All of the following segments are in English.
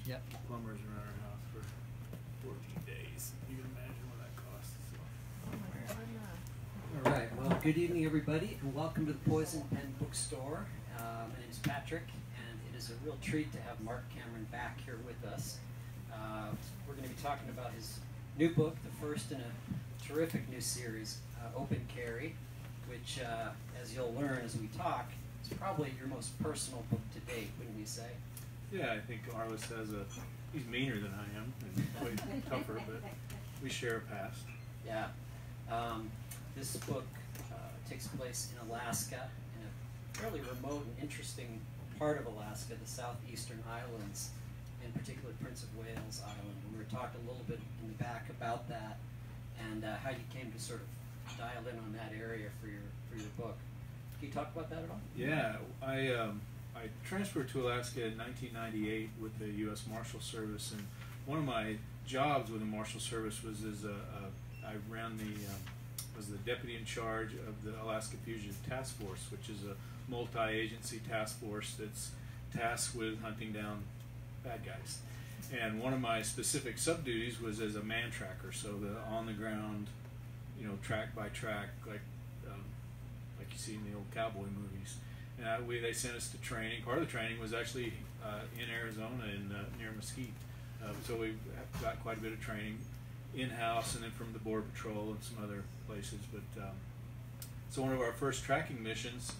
Yep. Plumbers around our house for 14 days. You can imagine what that costs. All right. Well, good evening, everybody, and welcome to the Poison Pen Bookstore. My name is Patrick, and it is a real treat to have Marc Cameron back here with us. We're going to be talking about his new book, the first in a terrific new series, Open Carry, which, as you'll learn as we talk, is probably your most personal book to date, wouldn't you say? Yeah, I think Arliss he's meaner than I am, and way tougher, but we share a past. Yeah. This book takes place in Alaska, in a fairly remote and interesting part of Alaska, the southeastern islands, in particular Prince of Wales Island. We were talking a little bit in the back about that and how you came to sort of dial in on that area for your book. Can you talk about that at all? Yeah, I transferred to Alaska in 1998 with the U.S. Marshal Service, and one of my jobs with the Marshal Service was I ran was the deputy in charge of the Alaska Fugitive Task Force, which is a multi-agency task force that's tasked with hunting down bad guys. And one of my specific sub-duties was as a man tracker, so the on-the-ground, track by track, like you see in the old cowboy movies. And they sent us to training. Part of the training was actually in Arizona, near Mesquite. So we got quite a bit of training in-house and then from the Border Patrol and some other places. But so one of our first tracking missions,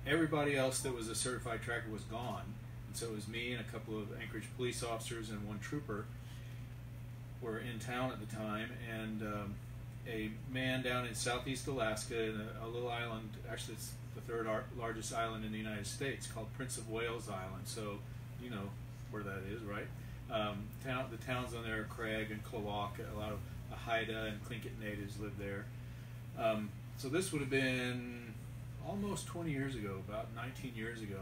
everybody else that was a certified tracker was gone. And so it was me and a couple of Anchorage police officers and one trooper were in town at the time. And a man down in southeast Alaska, in a little island, actually it's the third largest island in the United States, called Prince of Wales Island. So you know where that is, right? The towns on there are Craig and Klawock. A lot of Haida and Tlingit natives live there. So this would have been almost 20 years ago, about 19 years ago.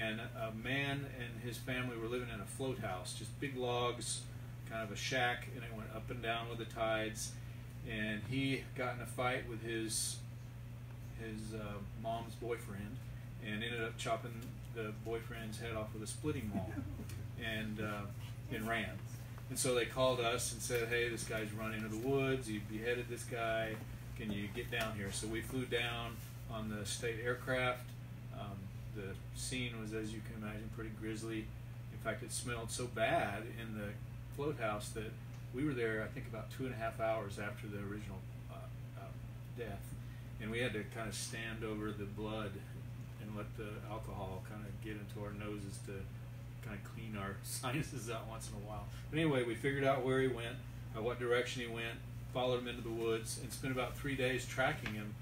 And a man and his family were living in a float house, just big logs, kind of a shack, and it went up and down with the tides. And he got in a fight with his mom's boyfriend and ended up chopping the boyfriend's head off with a splitting maul and ran. And so they called us and said, hey, this guy's run into the woods, he beheaded this guy, can you get down here? So we flew down on the state aircraft. The scene was, as you can imagine, pretty grisly. In fact, it smelled so bad in the float house that we were there, I think, about 2.5 hours after the original death. And we had to kind of stand over the blood and let the alcohol kind of get into our noses to kind of clean our sinuses out once in a while. But anyway, we figured out where he went, what direction he went, followed him into the woods, and spent about 3 days tracking him.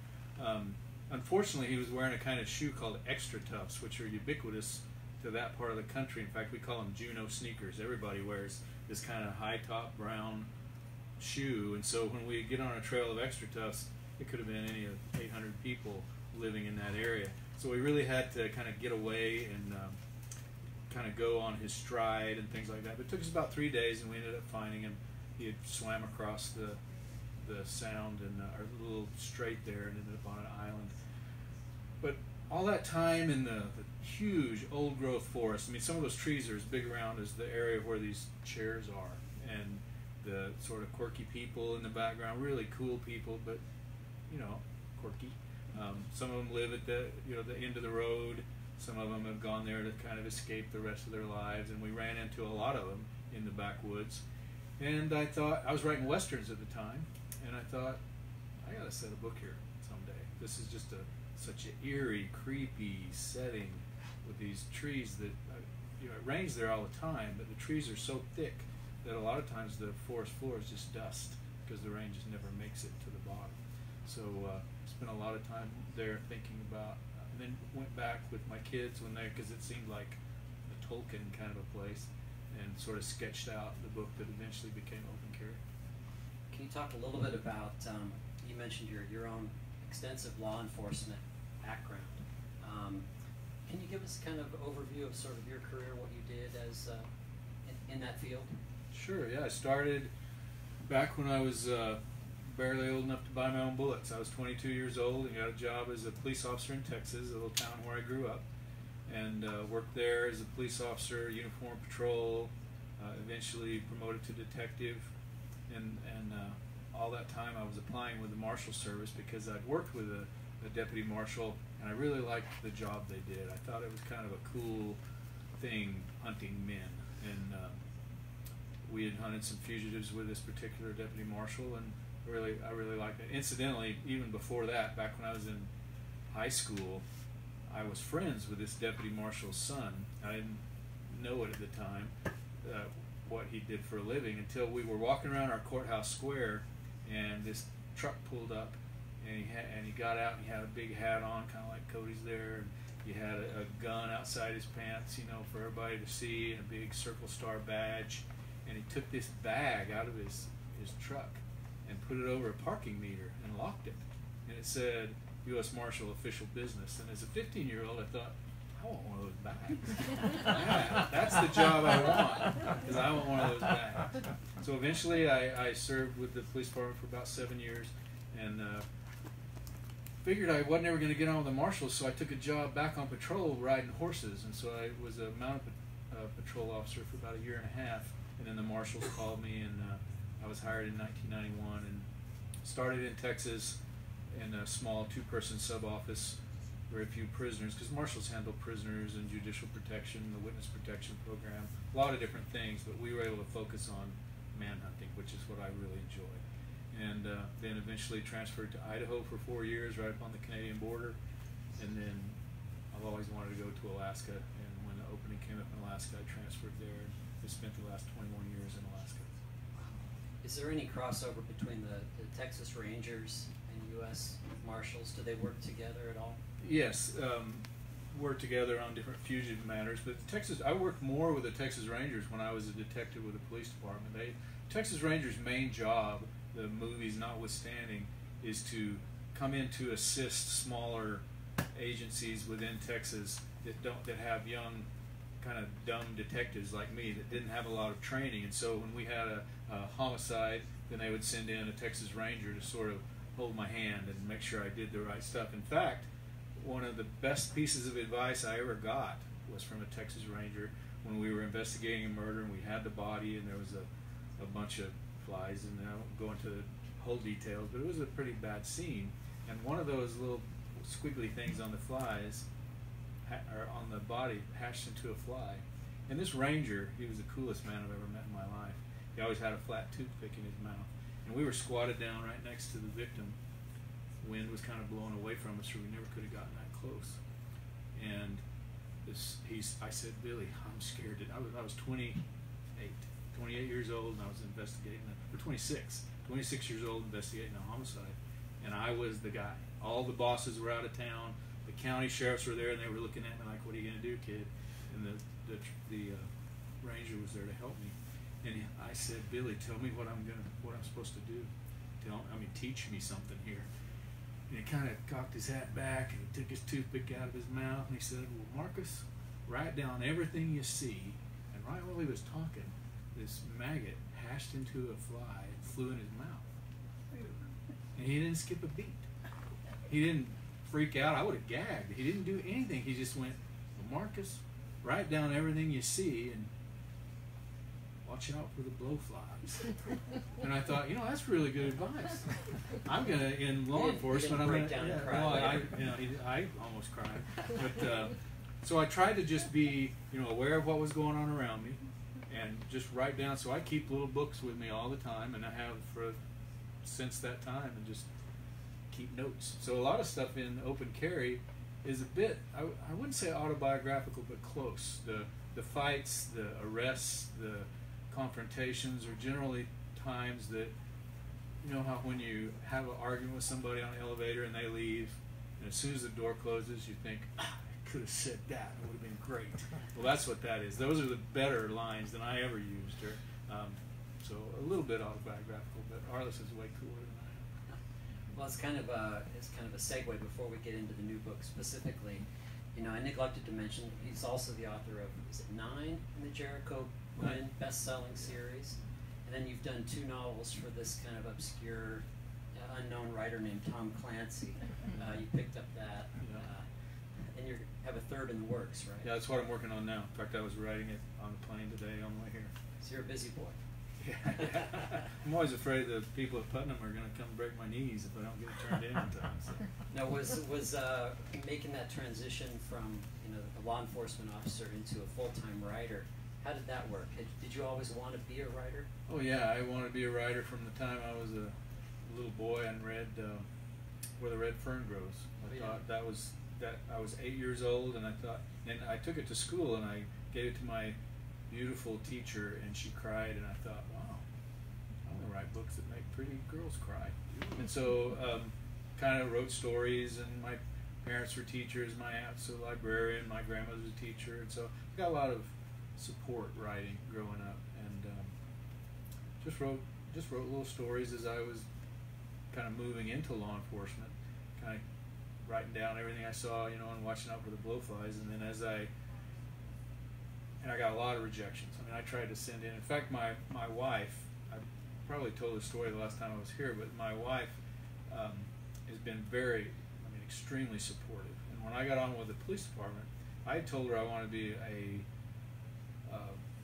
Unfortunately, he was wearing a kind of shoe called Extra Toughs, which are ubiquitous to that part of the country. In fact, we call them Juno sneakers. Everybody wears this kind of high-top brown shoe, and so when we get on a trail of Extra Toughs, it could have been any of 800 people living in that area. So we really had to kind of get away and kind of go on his stride and things like that. But it took us about 3 days, and we ended up finding him. He had swam across the sound and our little strait there and ended up on an island. But all that time in the huge old-growth forest, I mean, some of those trees are as big around as the area where these chairs are, and the sort of quirky people in the background, really cool people, but quirky. Some of them live at the end of the road. Some of them have gone there to kind of escape the rest of their lives, and we ran into a lot of them in the backwoods. And I thought, I was writing westerns at the time, and I thought, I got to set a book here someday. This is just such an eerie, creepy setting with these trees that, it rains there all the time, but the trees are so thick that a lot of times the forest floor is just dust because the rain just never makes it to the bottom. So spent a lot of time there thinking about, and then went back with my kids because it seemed like a Tolkien kind of a place, and sort of sketched out the book that eventually became Open Carry. Can you talk a little bit about, you mentioned your own extensive law enforcement background. Can you give us kind of overview of sort of your career, what you did as in that field? Sure, yeah. I started back when I was barely old enough to buy my own bullets. I was 22 years old and got a job as a police officer in Texas, a little town where I grew up, and worked there as a police officer, uniform patrol, Eventually promoted to detective, and all that time I was applying with the Marshal Service because I'd worked with a deputy marshal, and I really liked the job they did. I thought it was kind of a cool thing, hunting men, and we had hunted some fugitives with this particular deputy marshal, and I really liked it. Incidentally, even before that, back when I was in high school, I was friends with this deputy marshal's son. I didn't know it at the time, what he did for a living, until we were walking around our courthouse square, and this truck pulled up, and he got out, and he had a big hat on, kind of like Cody's there, and he had a gun outside his pants, you know, for everybody to see, and a big Circle Star badge, and he took this bag out of his truck and put it over a parking meter and locked it, and it said U.S. Marshal Official Business. And as a 15-year-old, I thought, I want one of those bags. Yeah, that's the job I want, because I want one of those bags. So eventually I served with the police department for about 7 years, and figured I wasn't ever going to get on with the marshals, so I took a job back on patrol riding horses. And so I was a mounted patrol officer for about 1.5 years, and then the marshals called me, and I was hired in 1991 and started in Texas in a small 2-person sub-office, very few prisoners, because marshals handle prisoners and judicial protection, the witness protection program, a lot of different things, but we were able to focus on manhunting, which is what I really enjoyed. And then eventually transferred to Idaho for 4 years, right up on the Canadian border, and then I've always wanted to go to Alaska, and when the opening came up in Alaska, I transferred there, and I spent the last 21 years in Alaska. Is there any crossover between the Texas Rangers and U.S. Marshals? Do they work together at all? Yes, work together on different fugitive matters. But I worked more with the Texas Rangers when I was a detective with the police department. Texas Rangers' main job, the movies notwithstanding, is to come in to assist smaller agencies within Texas that have young, kind of dumb detectives like me that didn't have a lot of training. And so when we had a homicide, then they would send in a Texas Ranger to sort of hold my hand and make sure I did the right stuff. In fact, one of the best pieces of advice I ever got was from a Texas Ranger when we were investigating a murder, and we had the body, and there was a bunch of flies, and I won't go into the whole details, but it was a pretty bad scene. And one of those little squiggly things on the flies, or on the body, hatched into a fly. And this ranger, he was the coolest man I've ever met in my life. He always had a flat toothpick in his mouth. And we were squatted down right next to the victim. Wind was kind of blowing away from us, so we never could have gotten that close. And I said, Billy, I'm scared. I was 28 years old, and I was investigating, or 26 years old, investigating a homicide. And I was the guy. All the bosses were out of town. The county sheriffs were there, and they were looking at me like, what are you going to do, kid? And the ranger was there to help me. And I said, Billy, tell me what I'm supposed to do. Teach me something here. And he kind of cocked his hat back, and he took his toothpick out of his mouth, and he said, well, Marcus, write down everything you see. And right while he was talking, this maggot hatched into a fly and flew in his mouth. And he didn't skip a beat. He didn't freak out. I would have gagged. He didn't do anything. He just went, well, Marcus, write down everything you see and watch out for the blowflies. And I thought, that's really good advice. I'm gonna, in law enforcement, I'm gonna. I almost cried. But so I tried to just be, aware of what was going on around me, and just write down. So I keep little books with me all the time, and I have since that time, and just keep notes. So a lot of stuff in open carry is a bit, I wouldn't say autobiographical, but close. The fights, the arrests, the confrontations are generally times that, how when you have an argument with somebody on an elevator and they leave, and as soon as the door closes, you think, I could have said that. It would have been great. Well, that's what that is. Those are the better lines than I ever used. So a little bit autobiographical, but Arliss is way cooler than I am. Well, it's kind of a segue before we get into the new book specifically. I neglected to mention he's also the author of, is it 9 in the Jericho Quinn best-selling series, and then you've done 2 novels for this kind of obscure, unknown writer named Tom Clancy. You picked up that, and you have a 3rd in the works, right? Yeah, that's what I'm working on now. In fact, I was writing it on the plane today on the way here. So you're a busy boy. Yeah. I'm always afraid the people at Putnam are going to come break my knees if I don't get it turned in time. So. Now, was making that transition from a law enforcement officer into a full-time writer? How did that work? Did you always want to be a writer? Oh yeah, I wanted to be a writer from the time I was a little boy and read Where the Red Fern Grows. I thought that I was 8 years old, and I took it to school and I gave it to my beautiful teacher, and she cried, and I thought, wow, I want to write books that make pretty girls cry. And so kind of wrote stories, and my parents were teachers, my aunt's a librarian, my grandmother's a teacher, and so I got a lot of support writing growing up, and just wrote little stories as I was kind of moving into law enforcement, kind of writing down everything I saw, and watching out for the blowflies, and then I got a lot of rejections. I mean, I tried to send in fact, my wife, I probably told this story the last time I was here, but my wife has been extremely supportive. And when I got on with the police department, I told her I wanted to be a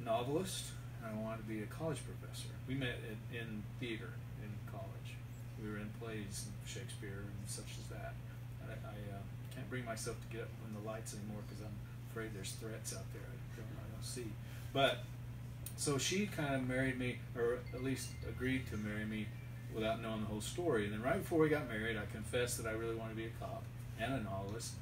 novelist, and I wanted to be a college professor. We met in theater in college. We were in plays, Shakespeare and such as that. And I can't bring myself to get up in the lights anymore because I'm afraid there's threats out there I don't see. But so she kind of married me, or at least agreed to marry me without knowing the whole story. And then right before we got married, I confessed that I really wanted to be a cop and a novelist,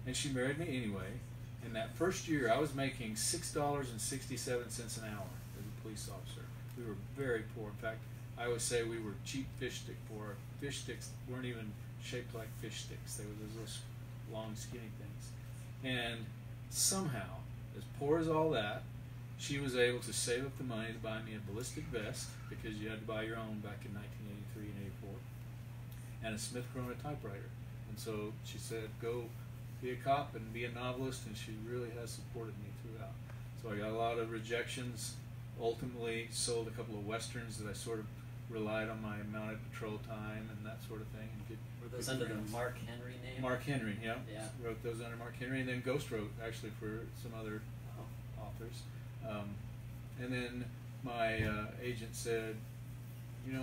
and she married me anyway. In that first year, I was making $6.67 an hour as a police officer. We were very poor. In fact, I always say we were cheap fish stick poor. Fish sticks weren't even shaped like fish sticks. They were those little long, skinny things. And somehow, as poor as all that, she was able to save up the money to buy me a ballistic vest, because you had to buy your own back in 1983 and 84, and a Smith Corona typewriter. And so she said, go be a cop and be a novelist, and she really has supported me throughout. So I got a lot of rejections, ultimately sold a couple of westerns that I sort of relied on my mounted patrol time and that sort of thing. And were those under the Marc Henry name? Marc Henry, yeah. Wrote those under Marc Henry, and then ghost wrote actually for some other authors. And then my agent said, we're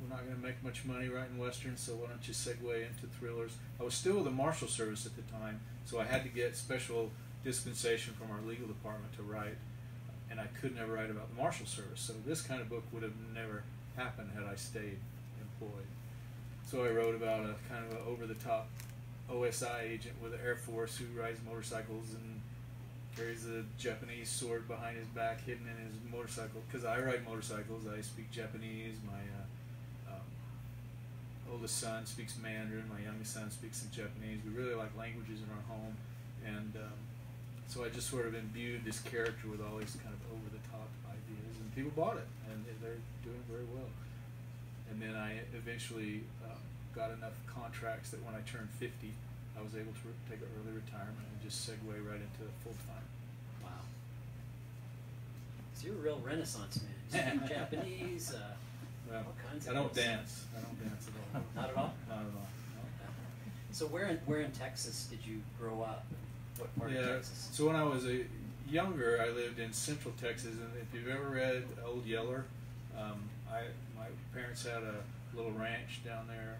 not going to make much money writing westerns, so why don't you segue into thrillers? I was still with the Marshal Service at the time, so I had to get special dispensation from our legal department to write, and I could never write about the Marshal Service. So this kind of book would have never happened had I stayed employed. So I wrote about a kind of an over-the-top OSI agent with the Air Force who rides motorcycles and carries a Japanese sword behind his back, hidden in his motorcycle. Because I ride motorcycles, I speak Japanese. My oldest son speaks Mandarin. My youngest son speaks some Japanese. We really like languages in our home, and so I just sort of imbued this character with all these kind of over-the-top ideas, and people bought it, and they're doing very well. And then I eventually got enough contracts that when I turned 50, I was able to take an early retirement and just segue right into full-time. Wow. So you're a real Renaissance man. You speak Japanese, well, all kinds of I don't things. dance. I don't dance at all. Not at all? Not at all. No. So where in Texas did you grow up? What part of Texas? So when I was younger, I lived in Central Texas, and if you've ever read Old Yeller, my parents had a little ranch down there,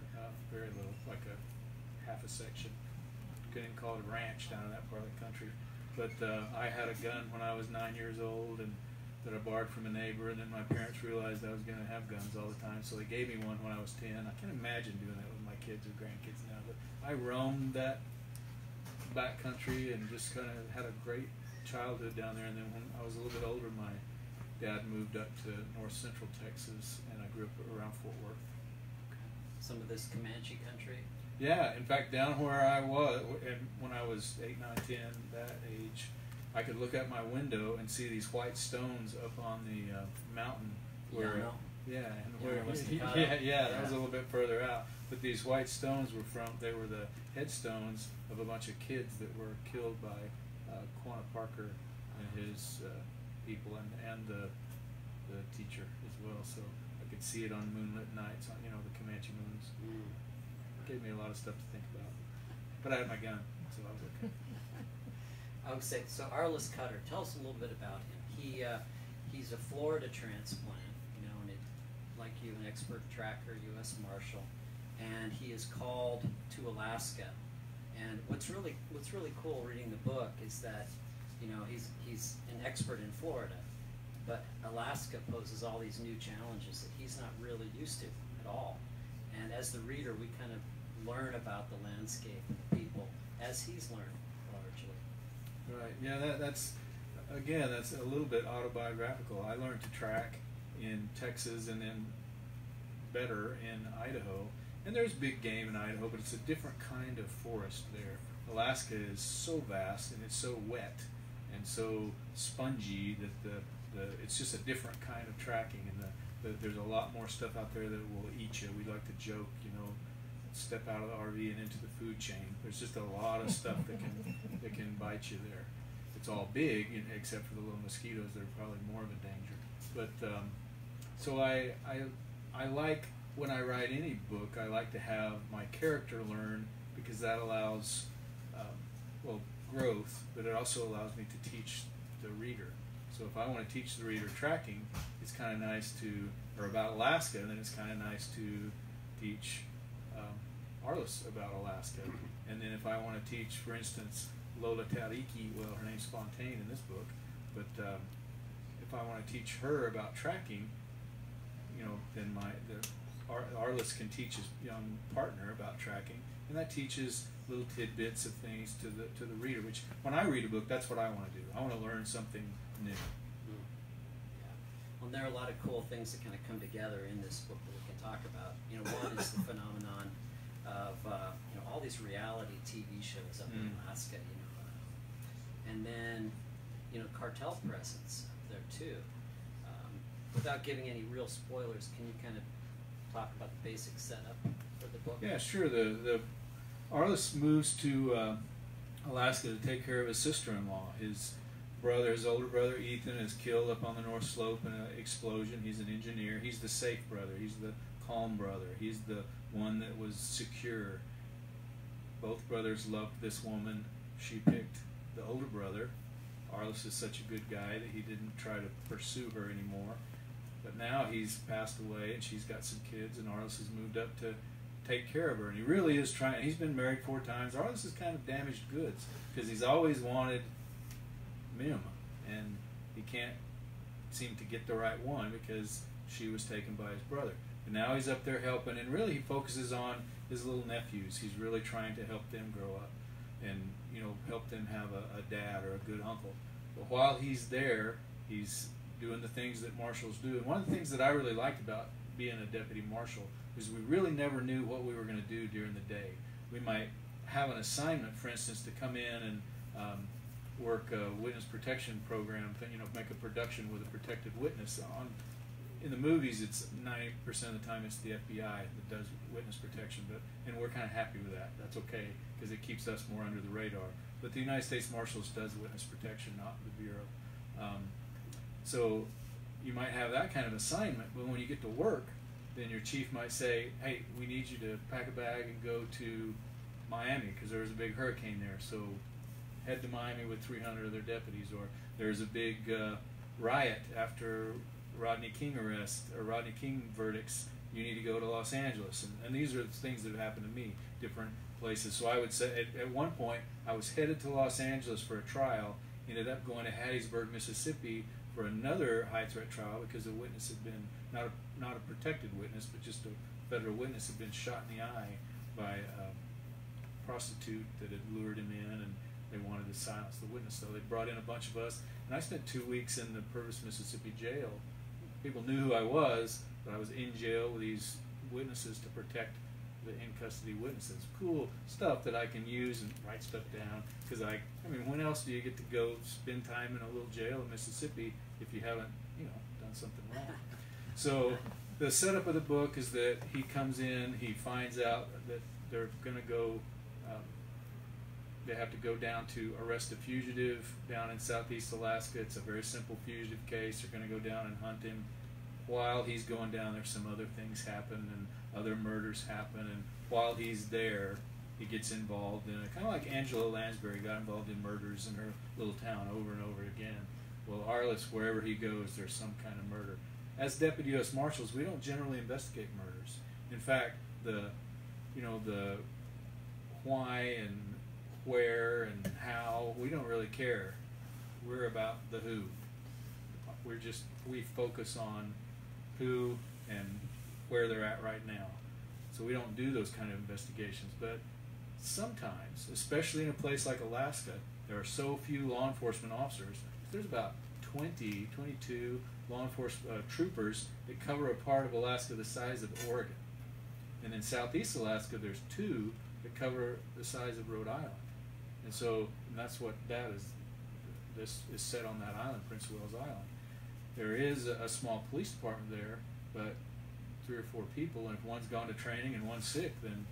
very little, like half a section. Couldn't call it a ranch down in that part of the country. But I had a gun when I was 9 years old, and that I borrowed from a neighbor, and then my parents realized I was going to have guns all the time, so they gave me one when I was 10. I can't imagine doing that with my kids or grandkids now, but I roamed that back country and just kind of had a great childhood down there. And then when I was a little bit older, my dad moved up to north central Texas, and I grew up around Fort Worth. Some of this Comanche country? Yeah, in fact, down where I was, and when I was 8, 9, 10, that age, I could look out my window and see these white stones up on the mountain where, that was a little bit further out. But these white stones were they were the headstones of a bunch of kids that were killed by Quanah Parker and his people, and the teacher as well. So I could see it on moonlit nights, on the Comanche moons. It gave me a lot of stuff to think about. But I had my gun, so I was okay. I would say, so Arliss Cutter, tell us a little bit about him. he's a Florida transplant, you know, and like you, an expert tracker, U.S. Marshal, and he is called to Alaska. And what's really cool reading the book is that, you know, he's an expert in Florida, but Alaska poses all these new challenges that he's not really used to at all. And as the reader, we kind of learn about the landscape and the people as he's learned largely. Right. Yeah. That's a little bit autobiographical. I learned to track in Texas and then better in Idaho. And there's big game in Idaho, but it's a different kind of forest there. Alaska is so vast and it's so wet and so spongy that it's just a different kind of tracking, and there's a lot more stuff out there that will eat you. We like to joke, you know, step out of the RV and into the food chain. There's just a lot of stuff that can bite you there. It's all big, except for the little mosquitoes that are probably more of a danger. But so I like, when I write any book, I like to have my character learn, because that allows growth, but it also allows me to teach the reader. So if I want to teach the reader tracking, it's kind of nice or about Alaska, and then it's kind of nice to teach Arliss about Alaska. And then if I want to teach, for instance, Lola Tariki, well, her name's Fontaine in this book, but if I want to teach her about tracking, you know, then Arliss can teach his young partner about tracking, and that teaches little tidbits of things to the reader. Which, when I read a book, that's what I want to do. I want to learn something new. Yeah. Well, there are a lot of cool things that kind of come together in this book that we can talk about. You know, one is the phenomenon of you know, all these reality TV shows up in Alaska. You know, and then, you know, cartel presence up there too. Without giving any real spoilers, can you kind of talk about the basic setup for the book? Yeah, sure. The Arliss moves to Alaska to take care of his sister-in-law. His older brother Ethan is killed up on the North Slope in an explosion. He's an engineer. He's the safe brother. He's the calm brother. He's the one that was secure. Both brothers loved this woman. She picked the older brother. Arliss is such a good guy that he didn't try to pursue her anymore. But now he's passed away and she's got some kids, and Arliss has moved up to take care of her. And he really is trying. He's been married 4 times. Arliss is kind of damaged goods, because he's always wanted Mim, and he can't seem to get the right one because she was taken by his brother. And now he's up there helping, and really he focuses on his little nephews. He's really trying to help them grow up and, you know, help them have a dad or a good uncle. But while he's there, he's doing the things that marshals do. And one of the things that I really liked about being a deputy marshal is we really never knew what we were going to do during the day. We might have an assignment, for instance, to come in and work a witness protection program, you know, make a production with a protected witness. In the movies, it's 90% of the time it's the FBI that does witness protection, and we're kind of happy with that. That's okay, because it keeps us more under the radar. But the United States Marshals does witness protection, not the Bureau. So you might have that kind of assignment, but when you get to work, then your chief might say, hey, we need you to pack a bag and go to Miami because there was a big hurricane there, so head to Miami with 300 other deputies. Or there's a big riot after Rodney King arrest or Rodney King verdicts, you need to go to Los Angeles. And these are the things that have happened to me, different places. So I would say at one point I was headed to Los Angeles for a trial, ended up going to Hattiesburg, Mississippi for another high threat trial because a witness had been, not a protected witness, but just a federal witness had been shot in the eye by a prostitute that had lured him in, and they wanted to silence the witness. So they brought in a bunch of us, and I spent 2 weeks in the Purvis, Mississippi jail. People knew who I was, but I was in jail with these witnesses to protect the in-custody witnesses. Cool stuff that I can use and write stuff down, because I mean, when else do you get to go spend time in a little jail in Mississippi if you haven't, you know, done something wrong? So the setup of the book is that he comes in, he finds out that they're going to go, they have to go down to arrest a fugitive down in southeast Alaska. It's a very simple fugitive case. They're going to go down and hunt him. While he's going down there, some other things happen and other murders happen, and while he's there, he gets involved in it. Kind of like Angela Lansbury got involved in murders in her little town over and over again. Well, Arliss, wherever he goes, there's some kind of murder. As Deputy U.S. Marshals, we don't generally investigate murders. In fact, the why and where and how, we don't really care. We're about the who. We focus on who and where they're at right now. So we don't do those kind of investigations. But sometimes, especially in a place like Alaska, there are so few law enforcement officers. There's about 22 law enforcement troopers that cover a part of Alaska the size of Oregon. And in southeast Alaska, there's 2 that cover the size of Rhode Island. And so that's what that is. This is set on that island, Prince of Wales Island. There is a small police department there, but 3 or 4 people, and if one's gone to training and one's sick, then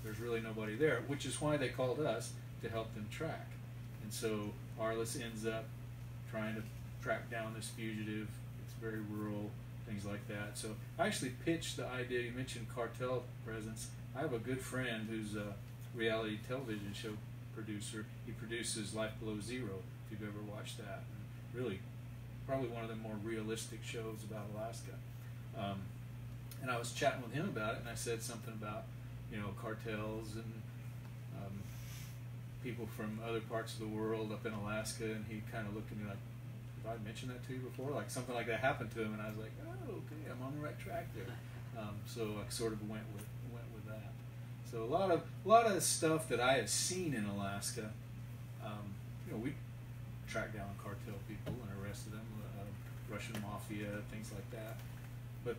there's really nobody there, which is why they called us to help them track. And so Arliss ends up trying to track down this fugitive. It's very rural, things like that. So I actually pitched the idea. You mentioned cartel presence. I have a good friend who's a reality television show producer. He produces Life Below Zero, if you've ever watched that. And really, probably one of the more realistic shows about Alaska. And I was chatting with him about it, and I said something about, cartels and people from other parts of the world up in Alaska, and he kind of looked at me like, have I mentioned that to you before? Like something like that happened to him, and I was like, oh, okay, I'm on the right track there. So I sort of went with that. So a lot of stuff that I have seen in Alaska. We tracked down cartel people and arrested them, Russian mafia, things like that. But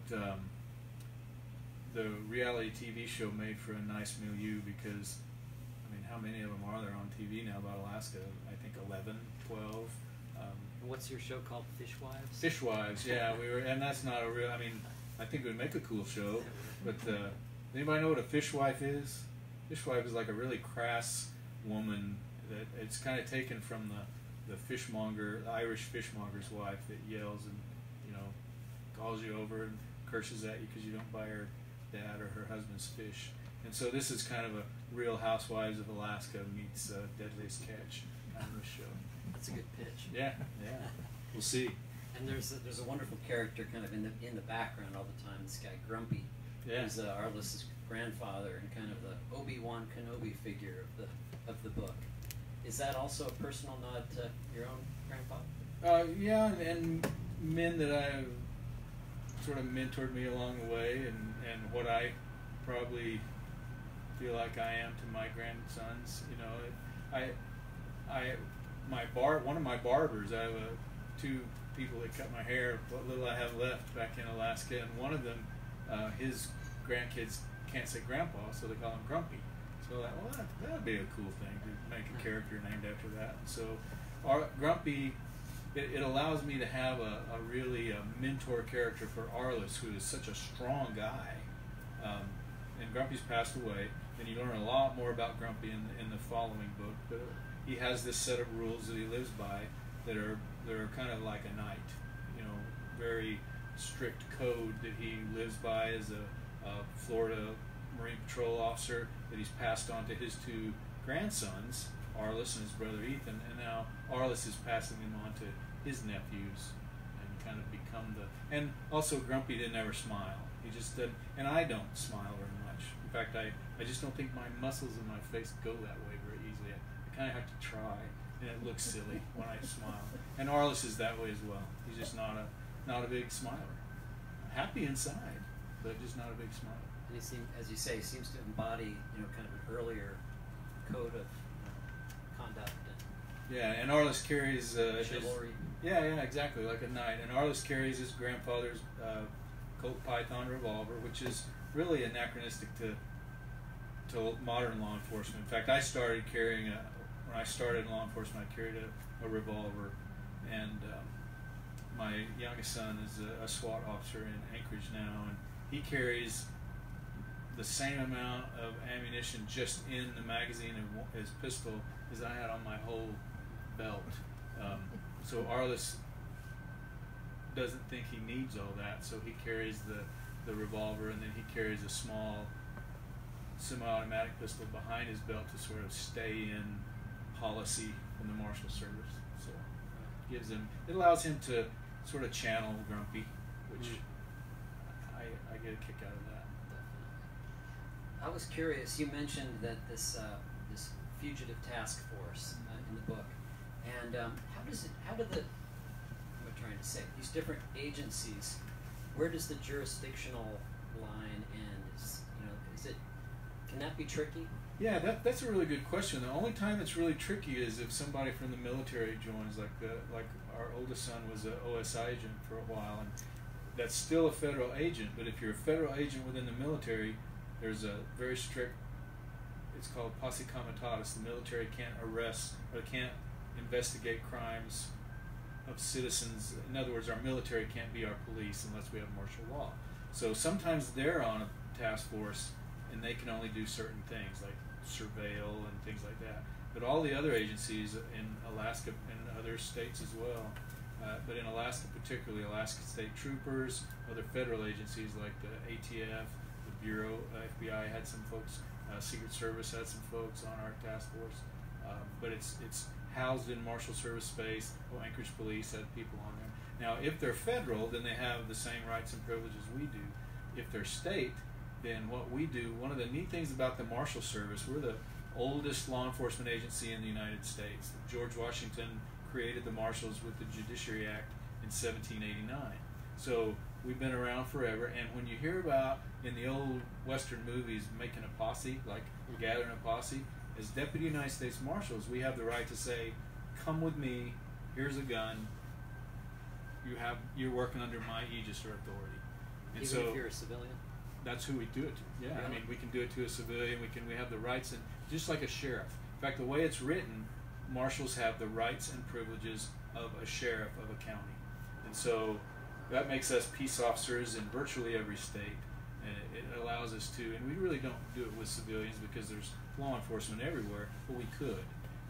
the reality TV show made for a nice milieu because, how many of them are there on TV now about Alaska? I think 11, 12. What's your show called? Fishwives? Fishwives, yeah. And that's not a real. I think it would make a cool show. But anybody know what a fishwife is? Fishwife is like a really crass woman that it's kind of taken from the fishmonger, the Irish fishmonger's wife that yells and calls you over and curses at you because you don't buy her dad or her husband's fish. And so this is kind of a Real Housewives of Alaska meets Deadliest Catch kind of show. That's a good pitch. Yeah. We'll see. And there's a wonderful character kind of in the background all the time. This guy Grumpy, who's Arliss's grandfather and kind of the Obi-Wan Kenobi figure of the book. Is that also a personal nod to your own grandfather? Yeah, and men that I've sort of mentored me along the way, and what I probably feel like I am to my grandsons. One of my barbers, I have 2 people that cut my hair, what little I have left back in Alaska, and one of them, his grandkids can't say grandpa, so they call him Grumpy. So that would be a cool thing to make a character named after that. So Grumpy, it allows me to have a really mentor character for Arliss, who is such a strong guy. And Grumpy's passed away, and you learn a lot more about Grumpy in the following book. But he has this set of rules that he lives by that are kind of like a knight, very strict code that he lives by as a Florida Marine Patrol officer that he's passed on to his 2 grandsons, Arliss and his brother Ethan, and now Arliss is passing them on to his nephews and kind of become and also Grumpy didn't ever smile. He just did, and I don't smile very much. In fact, I just don't think my muscles in my face go that way very easily. I kind of have to try, and it looks silly when I smile. And Arliss is that way as well. He's just not a big smiler. Happy inside, but just not a big smiler. And he as you say, seems to embody, kind of an earlier code of conduct. And Arliss carries chivalry. Yeah, exactly, like a knight. And Arliss carries his grandfather's Colt Python revolver, which is really anachronistic to modern law enforcement. In fact, I started carrying when I started in law enforcement, I carried a revolver, and my youngest son is a SWAT officer in Anchorage now, and he carries the same amount of ammunition just in the magazine of his pistol as I had on my whole belt. So Arliss doesn't think he needs all that, so he carries the revolver, and then he carries a small semi-automatic pistol behind his belt to sort of stay in policy from the Marshal Service. So it allows him to sort of channel Grumpy, which I get a kick out of that. Definitely. I was curious. You mentioned that this fugitive task force in the book, and how do the, what am I trying to say? These different agencies, where does the jurisdictional line end? Can that be tricky? Yeah, that's a really good question. The only time it's really tricky is if somebody from the military joins, like our oldest son was an OSI agent for a while, and that's still a federal agent. But if you're a federal agent within the military, there's a very strict, it's called posse comitatus. The military can't arrest or can't investigate crimes of citizens. In other words, our military can't be our police unless we have martial law. So sometimes they're on a task force and they can only do certain things like surveil and things like that. But all the other agencies in Alaska and other states as well, but in Alaska particularly, Alaska State Troopers, other federal agencies like the ATF, the Bureau, FBI had some folks, Secret Service had some folks on our task force, but it's housed in Marshal Service space. Anchorage Police had people on there. Now, if they're federal, then they have the same rights and privileges we do. If they're state, then what we do, one of the neat things about the Marshal Service, we're the oldest law enforcement agency in the United States. George Washington created the Marshals with the Judiciary Act in 1789. So we've been around forever, and when you hear about in the old Western movies making a posse, like gathering a posse, as Deputy United States Marshals, we have the right to say, come with me, here's a gun, you're working under my aegis or authority. And even if you're a civilian? That's who we do it to. Yeah, really? I mean, we can do it to a civilian. We have the rights, and just like a sheriff. In fact, the way it's written, marshals have the rights and privileges of a sheriff of a county, and so that makes us peace officers in virtually every state, and it allows us to. And we really don't do it with civilians because there's law enforcement everywhere, but we could,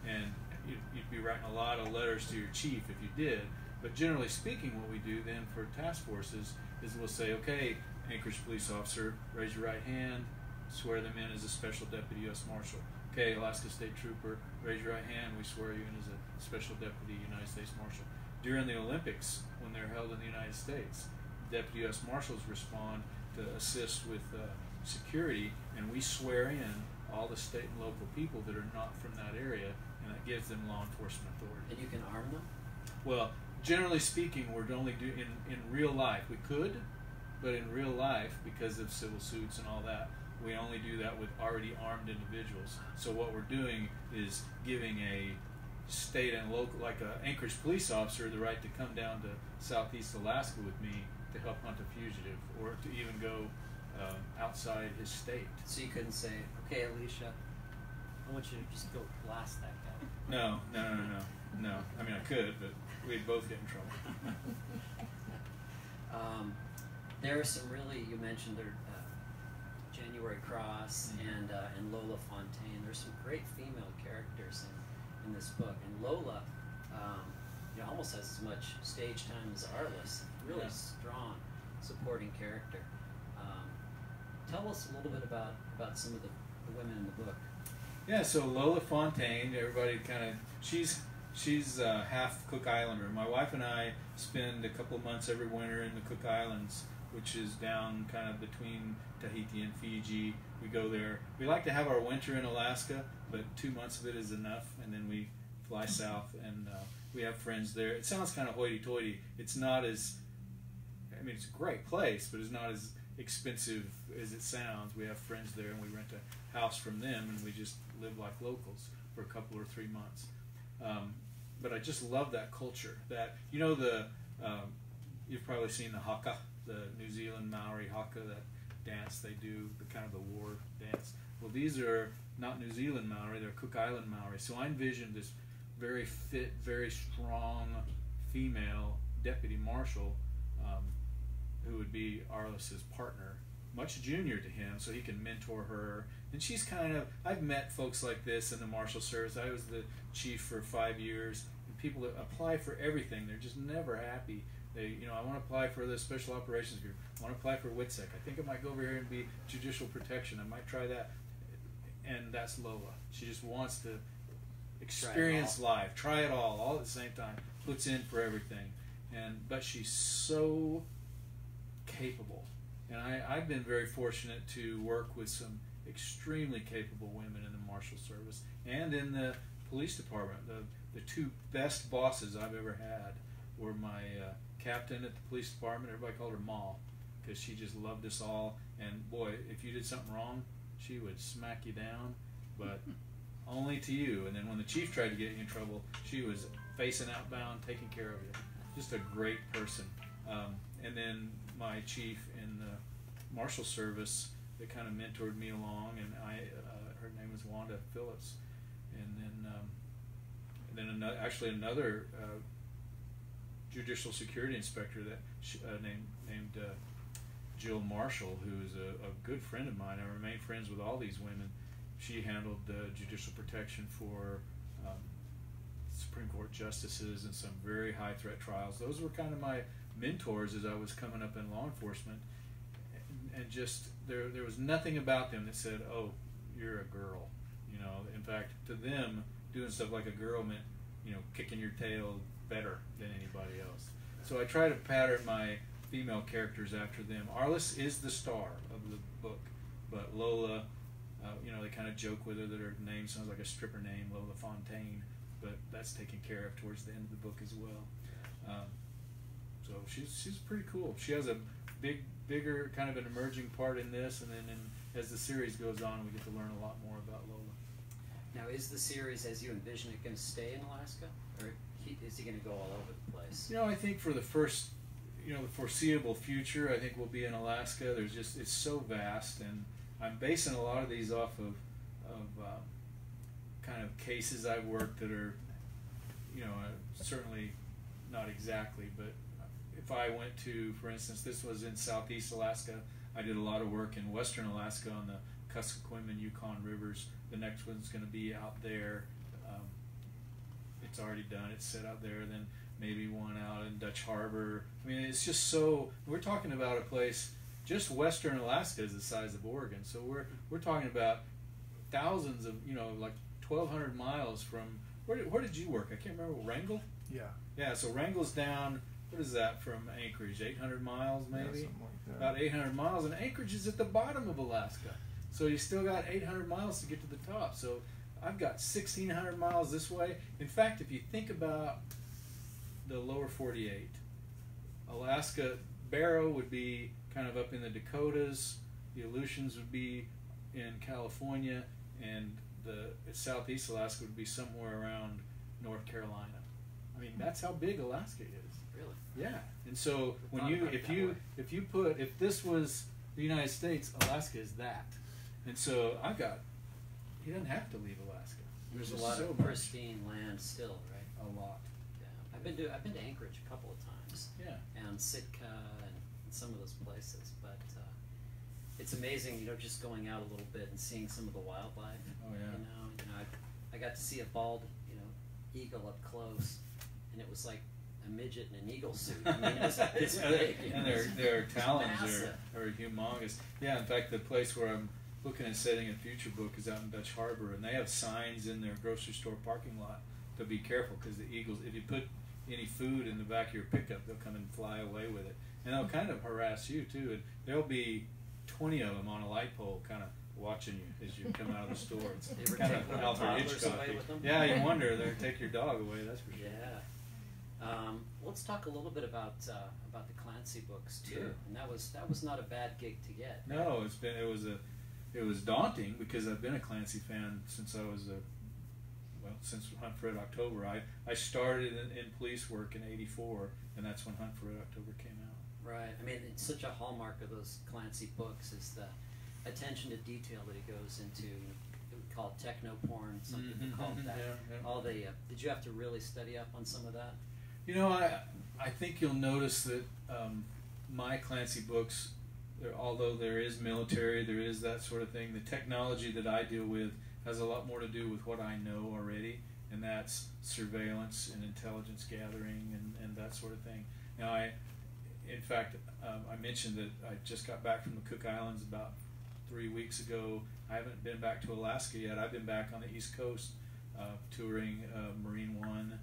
and you'd be writing a lot of letters to your chief if you did. But generally speaking, what we do then for task forces is we'll say, okay, Anchorage police officer, raise your right hand, swear them in as a special deputy U.S. Marshal. Okay, Alaska State Trooper, raise your right hand, we swear you in as a special deputy United States Marshal. During the Olympics, when they're held in the United States, deputy U.S. Marshals respond to assist with security, and we swear in all the state and local people that are not from that area, and that gives them law enforcement authority. And you can arm them? Well, generally speaking, we're only in real life. We could, but in real life, because of civil suits and all that, we only do that with already armed individuals. So what we're doing is giving a state and local, like an Anchorage police officer, the right to come down to Southeast Alaska with me to help hunt a fugitive, or to even go outside his state. So you couldn't say, okay, Alicia, I want you to just go blast that guy. No. I mean, I could, but we'd both get in trouble. There are some really, you mentioned there, January Cross and Lola Fontaine. There's some great female characters in this book, and Lola, almost has as much stage time as Arliss. Really strong supporting character. Tell us a little bit about some of the women in the book. Yeah, so Lola Fontaine, everybody kind of, she's half Cook Islander. My wife and I spend a couple of months every winter in the Cook Islands, which is down kind of between Tahiti and Fiji. We go there. We like to have our winter in Alaska, but 2 months of it is enough, and then we fly south, and we have friends there. It sounds kind of hoity-toity. It's not as, I mean, it's a great place, but it's not as expensive as it sounds. We have friends there, and we rent a house from them, and we just live like locals for a couple or 3 months. But I just love that culture. That, you've probably seen the haka, the New Zealand Maori haka, that dance they do, the kind of the war dance. Well, these are not New Zealand Maori, they're Cook Island Maori. So I envisioned this very fit, very strong female deputy marshal who would be Arliss's partner, much junior to him, so he can mentor her. And she's kind of, I've met folks like this in the Marshal Service. I was the chief for 5 years, and people that apply for everything, they're just never happy. They, I want to apply for the Special Operations Group. I want to apply for WITSEC. I think I might go over here and be Judicial Protection. I might try that. And that's Lola. She just wants to experience life, try it all at the same time. puts in for everything, but she's so capable. And I've been very fortunate to work with some extremely capable women in the Marshal Service and in the police department. The two best bosses I've ever had were my captain at the police department. Everybody called her Ma because she just loved us all. And boy, if you did something wrong, she would smack you down, but only to you. And then when the chief tried to get you in trouble, she was facing outbound, taking care of you. Just a great person. And then my chief in the Marshal Service that kind of mentored me along, and her name was Wanda Phillips. And then another judicial security inspector that named Jill Marshall, who is a good friend of mine. I remain friends with all these women. She handled judicial protection for Supreme Court justices and some very high threat trials. Those were kind of my mentors as I was coming up in law enforcement. And just there was nothing about them that said, "Oh, you're a girl." You know, in fact, to them, doing stuff like a girl meant, you know, kicking your tail better than anybody else. So I try to pattern my female characters after them. Arliss is the star of the book, but Lola, you know, they kind of joke with her that her name sounds like a stripper name, Lola Fontaine, but that's taken care of towards the end of the book as well. So she's pretty cool. She has a bigger kind of an emerging part in this, and then as the series goes on, we get to learn a lot more about Lola. Now, is the series, as you envision it, going to stay in Alaska, or is he going to go all over the place? You know, I think for the foreseeable future, I think we'll be in Alaska. It's so vast, and I'm basing a lot of these off of kind of cases I've worked that are, you know, certainly not exactly, but if I went to, for instance, this was in southeast Alaska. I did a lot of work in western Alaska on the Kuskokwim Yukon rivers. The next one's going to be out there. It's already done. It's set out there. Then maybe one out in Dutch Harbor. I mean, it's just so. We're talking about a place. Just western Alaska is the size of Oregon. So we're talking about thousands of, you know, like 1,200 miles from. Where did you work? I can't remember. Wrangell. Yeah. Yeah. So Wrangell's down. What is that from Anchorage? 800 miles, maybe? Yeah, something like that. About 800 miles, and Anchorage is at the bottom of Alaska. So you still got 800 miles to get to the top. So I've got 1,600 miles this way. In fact, if you think about the lower 48, Alaska, Barrow would be kind of up in the Dakotas, the Aleutians would be in California, and the southeast Alaska would be somewhere around North Carolina. I mean, that's how big Alaska is. Really? Yeah. And so when if this was the United States, Alaska is that. And so he doesn't have to leave Alaska. There's a lot of pristine land still, right? A lot. Yeah. I've been to Anchorage a couple of times. Yeah. And Sitka and some of those places, but it's amazing, you know, just going out a little bit and seeing some of the wildlife. Oh yeah. You know, I got to see a bald, you know, eagle up close, and it was like a midget in an eagle suit. I mean, it was this big. And their talons are humongous. Yeah, in fact, the place where I'm looking at setting a future book is out in Dutch Harbor, and they have signs in their grocery store parking lot to be careful because the eagles, if you put any food in the back of your pickup, they'll come and fly away with it. And they'll kind of harass you too. And there'll be 20 of them on a light pole kind of watching you as you come out of the store. It's They ever kind take of Alfred Hitchcock. away with them? Yeah, you wonder. They'll take your dog away, that's for sure. Yeah. Let's talk a little bit about the Clancy books too. Sure. And that was not a bad gig to get. No, it was daunting because I've been a Clancy fan since I was since Hunt for Red October. I started in police work in '84, and that's when Hunt for Red October came out. Right. I mean, it's such a hallmark of those Clancy books is the attention to detail that he goes into. We call it techno porn. Some people call it that. Yeah. All the did you have to really study up on some of that? You know, I think you'll notice that my Clancy books, although there is military, there is that sort of thing, the technology that I deal with has a lot more to do with what I know already, and that's surveillance and intelligence gathering and that sort of thing. Now, in fact, I mentioned that I just got back from the Cook Islands about 3 weeks ago. I haven't been back to Alaska yet. I've been back on the East Coast touring Marine One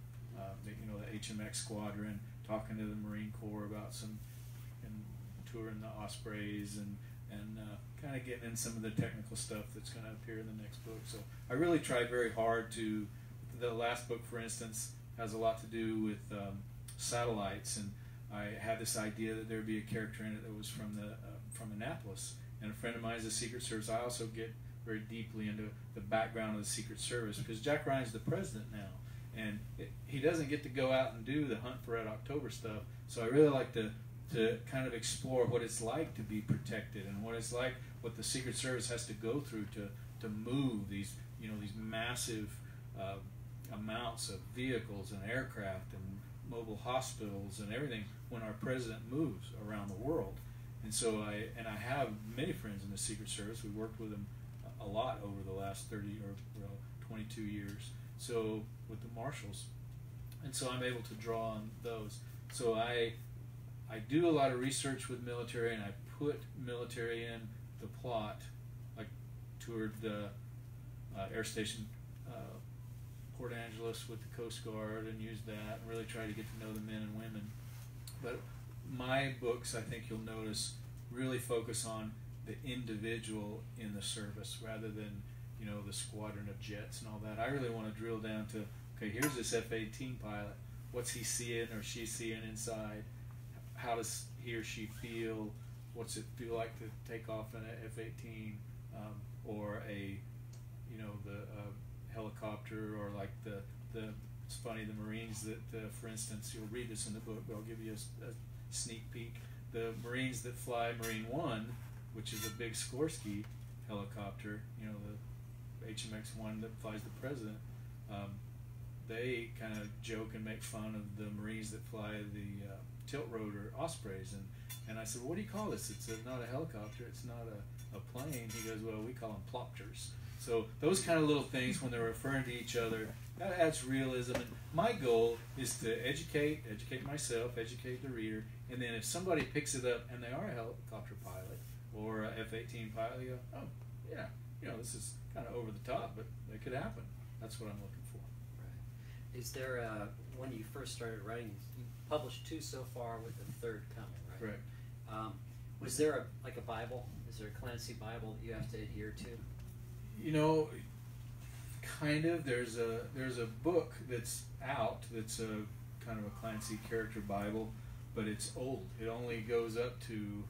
you know, the HMX squadron, talking to the Marine Corps about some, and touring the Ospreys, and kind of getting in some of the technical stuff that's going to appear in the next book. So I really tried very hard to. The last book, for instance, has a lot to do with satellites, and I had this idea that there would be a character in it that was from Annapolis, and a friend of mine is the Secret Service. I also get very deeply into the background of the Secret Service because Jack Ryan's the president now, and he doesn't get to go out and do the Hunt for Red October stuff. So I really like to kind of explore what it's like to be protected, and what it's like, what the Secret Service has to go through to move these, you know, these massive amounts of vehicles and aircraft and mobile hospitals and everything when our president moves around the world. And so I have many friends in the Secret Service. We worked with them a lot over the last 30 or 22 years. So with the Marshals, and so I'm able to draw on those. So I do a lot of research with military, and I put military in the plot. Like toured the air station Port Angeles with the Coast Guard and used that, and really tried to get to know the men and women. But my books, I think you'll notice, really focus on the individual in the service rather than, you know, the squadron of jets and all that. I really want to drill down to, okay, here's this F-18 pilot. What's he seeing or she seeing inside? How does he or she feel? What's it feel like to take off in an F-18 or a, you know, the helicopter, or like the it's funny, the Marines that, for instance, you'll read this in the book, but I'll give you a sneak peek. The Marines that fly Marine One, which is a big Skorsky helicopter, you know, the HMX-1 that flies the president, they kind of joke and make fun of the Marines that fly the tilt rotor Ospreys, and I said, well, what do you call this? It's not a helicopter, it's not a plane. He goes, well, we call them plopters. So those kind of little things, when they're referring to each other, that adds realism. And my goal is to educate myself, educate the reader, and then if somebody picks it up and they are a helicopter pilot or a F-18 pilot, you go, oh, yeah, you know, this is kind of over the top, but it could happen. That's what I'm looking for. Right. Is there, when you first started writing, you published 2 so far with the 3rd coming, right? Correct. Was there a Bible? Is there a Clancy Bible that you have to adhere to? You know, kind of. There's a book that's out that's a kind of a Clancy character Bible, but it's old. It only goes up to,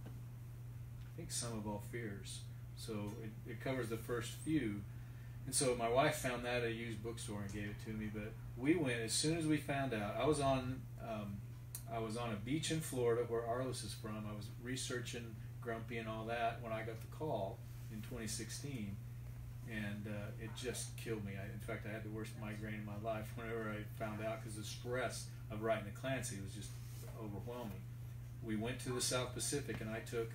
I think, Some of All Fears. So it covers the first few. And so my wife found that at a used bookstore and gave it to me. But we went, as soon as we found out. I was on a beach in Florida where Arliss is from. I was researching Grumpy and all that when I got the call in 2016, and it just killed me. In fact, I had the worst migraine in my life whenever I found out, because the stress of writing to Clancy was just overwhelming. We went to the South Pacific, and I took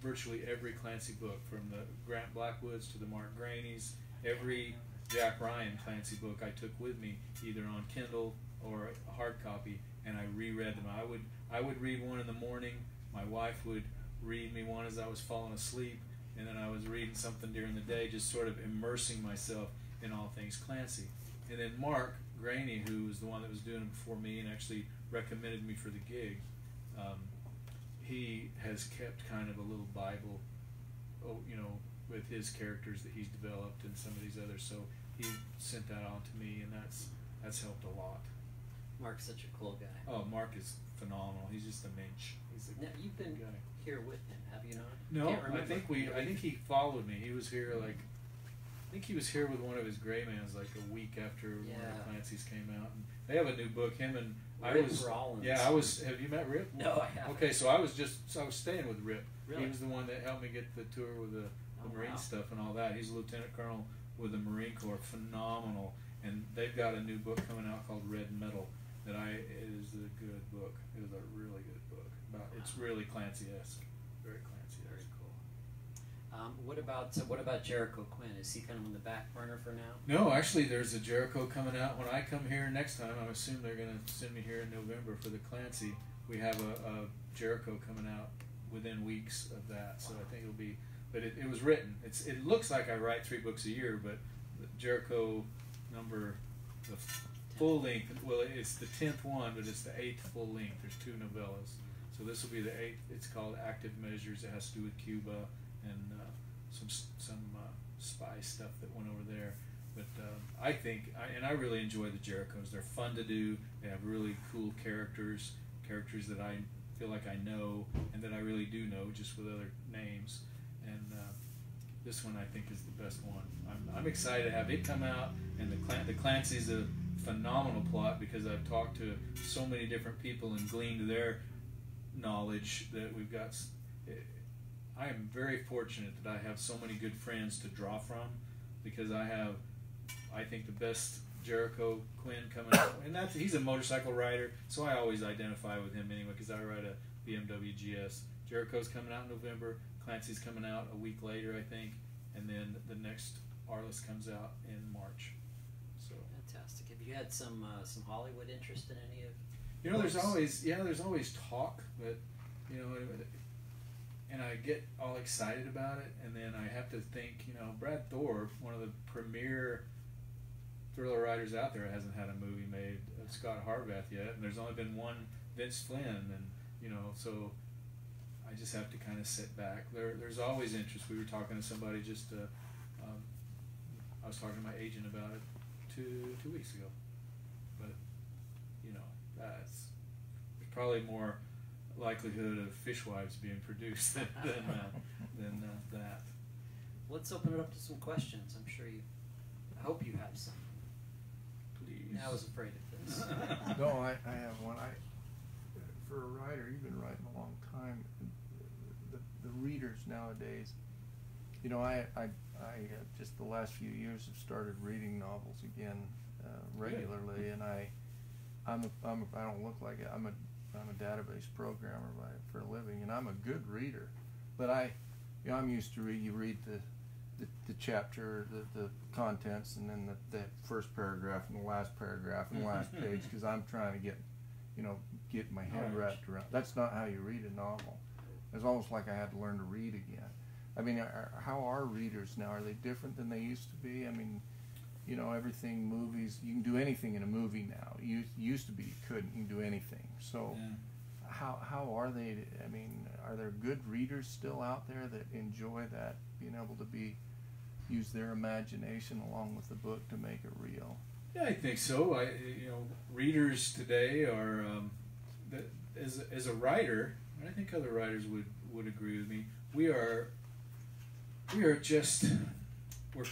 virtually every Clancy book, from the Grant Blackwoods to the Mark Graney's. Every Jack Ryan Clancy book I took with me, either on Kindle or a hard copy, and I reread them. I would read one in the morning. My wife would read me one as I was falling asleep, and then I was reading something during the day, just sort of immersing myself in all things Clancy. And then Mark Graney, who was the one that was doing it before me and actually recommended me for the gig, he has kept kind of a little Bible, you know, with his characters that he's developed and some of these others. So he sent that on to me, and that's helped a lot. Mark's such a cool guy. Oh, Mark is phenomenal. He's just a mensch. He's a now, you've been guy. Here with him, have you not? No, I think he followed me. He was here I think he was here with one of his Gray Mans like a week after one of the Clancy's came out. And they have a new book. Him and Rip Rollins. Yeah, I was. Have you met Rip? No, I haven't. Okay, so I was staying with Rip. Really? He was the one that helped me get the tour with the Marine stuff and all that. He's a lieutenant colonel with the Marine Corps. Phenomenal. And they've got a new book coming out called Red Metal. It is a good book. It is a really good book. It's really Clancy-esque. Very Clancy-esque. Very cool. What about Jericho Quinn? Is he kind of on the back burner for now? No, actually, there's a Jericho coming out. When I come here next time, I assume they're going to send me here in November for the Clancy. We have a Jericho coming out within weeks of that, so I think it'll be. But it was written. It looks like I write 3 books a year, but the Jericho number, the full length. Well, it's the 10th one, but it's the 8th full length. There's 2 novellas. So this will be the 8th. It's called Active Measures. It has to do with Cuba and some spy stuff that went over there. But I think, and I really enjoy the Jerichos. They're fun to do. They have really cool characters that I feel like I know and that I really do know, just with other names. And this one I think is the best one. I'm excited to have it come out. And the Clancy's a phenomenal plot, because I've talked to so many different people and gleaned their knowledge that we've got. I am very fortunate that I have so many good friends to draw from, because I think the best Jericho Quinn coming out, and he's a motorcycle rider, so I always identify with him anyway, because I ride a BMW GS. Jericho's coming out in November, Clancy's coming out a week later, I think, and then the next Arliss comes out in March. So fantastic. Have you had some Hollywood interest in any of? There's always talk, but and I get all excited about it, and then I have to think, Brad Thorpe, one of the premier thriller writers out there, hasn't had a movie made of Scott Harvath yet, and there's only been one Vince Flynn, and so I just have to kind of sit back. There's always interest. We were talking to somebody I was talking to my agent about it two weeks ago, but there's probably more likelihood of Fishwives being produced than that. Let's open it up to some questions. I hope you have some. Please. I was afraid of this. No, I have one. For a writer, you've been writing a long time. The readers nowadays, I just the last few years have started reading novels again regularly, and I don't look like it. I'm a database programmer for a living, and I'm a good reader, but I'm used to you read the chapter, the contents, and then the first paragraph and the last paragraph and the last page, because I'm trying to get my head wrapped around. That's not how you read a novel. It's almost like I had to learn to read again. I mean, how are readers now? Are they different than they used to be? I mean, everything, movies, you can do anything in a movie now. Used to be you couldn't. You can do anything. So how are they? I mean, are there good readers still out there that enjoy that, being able to use their imagination along with the book to make it real? Yeah, I think so. Readers today are, as a writer, and I think other writers would agree with me, we're